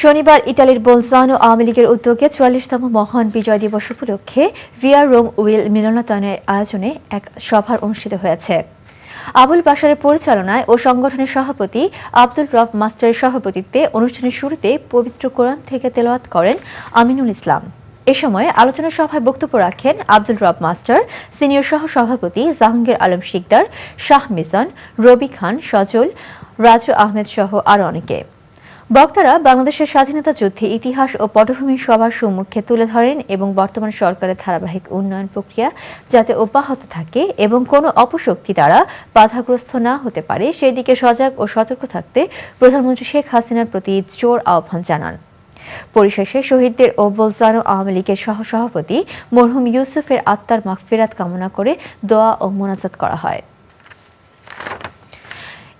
শনিবার ইতালির বোলজানো আওয়ামী লীগের উদ্যোগে ৪৪তম মহান বিজয় দিবস উপলক্ষে ভিয়া রোম উইল মিলনায়তনের আয়োজনে এক সভা অনুষ্ঠিত হয়েছে। আবুল বাশারের পরিচালনায় ও সংগঠনের সভাপতি আব্দুল রব মাস্টারের সভাপতিত্বে অনুষ্ঠানের শুরুতে পবিত্র কোরআন থেকে তেলাওয়াত করেন আমিনুল ইসলাম। এ সময় আলোচনা সভায় বক্তব্য রাখেন আব্দুল রব মাস্টার, সিনিয়র সহ সভাপতি জাহাঙ্গীর আলম শিকদার, শাহ মিজান, রবি খান, সজল, রাজু আহমেদ সহ আরও অনেকে। বক্তারা বাংলাদেশের স্বাধীনতা যুদ্ধে ইতিহাস ও পটভূমি সবার সম্মুখে তুলে ধরেন এবং বর্তমান সরকারের ধারাবাহিক উন্নয়ন প্রক্রিয়া যাতে অব্যাহত থাকে এবং কোনো অপশক্তি দ্বারা বাধাগ্রস্ত না হতে পারে সেই দিকে সজাগ ও সতর্ক থাকতে প্রধানমন্ত্রী শেখ হাসিনার প্রতি জোর আহ্বান জানান। পরিশেষে শহীদদের ও বোলজানো আওয়ামী লীগের সহসভাপতি মরহুম ইউসুফের আত্মার মাগফিরাত কামনা করে দোয়া ও মোনাজাত করা হয়।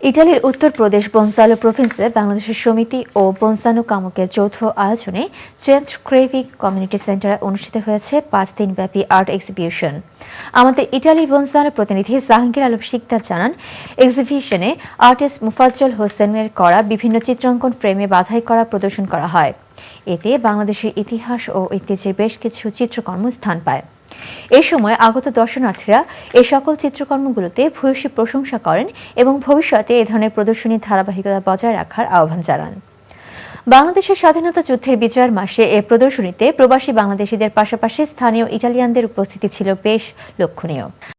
ইটালির উত্তরপ্রদেশ বনসালো প্রভিন্সে বাংলাদেশের সমিতি ও বনসানো কামকের যৌথ আয়োজনে চেন্ট ক্রেভিক কমিউনিটি সেন্টারে অনুষ্ঠিত হয়েছে ৫ দিনব্যাপী আর্ট এক্সিবিশন। আমাদের ইটালি বনসানো প্রতিনিধি জাহাঙ্গীর আলম শিকদার জানান, এক্সিবিশনে আর্টিস্ট মুফাজ্জল হোসেনের করা বিভিন্ন চিত্রাঙ্কন ফ্রেমে বাধাই করা প্রদর্শন করা হয়। এতে বাংলাদেশের ইতিহাস ও ঐতিহ্যের বেশ কিছু চিত্রকর্ম স্থান পায়। এ সময় আগত দর্শনার্থীরা এ সকল চিত্রকর্মগুলোতে ভূয়সী প্রশংসা করেন এবং ভবিষ্যতে এ ধরনের প্রদর্শনীর ধারাবাহিকতা বজায় রাখার আহ্বান জানান। বাংলাদেশের স্বাধীনতা যুদ্ধের বিজয়ের মাসে এ প্রদর্শনীতে প্রবাসী বাংলাদেশিদের পাশাপাশি স্থানীয় ইটালিয়ানদের উপস্থিতি ছিল বেশ লক্ষণীয়।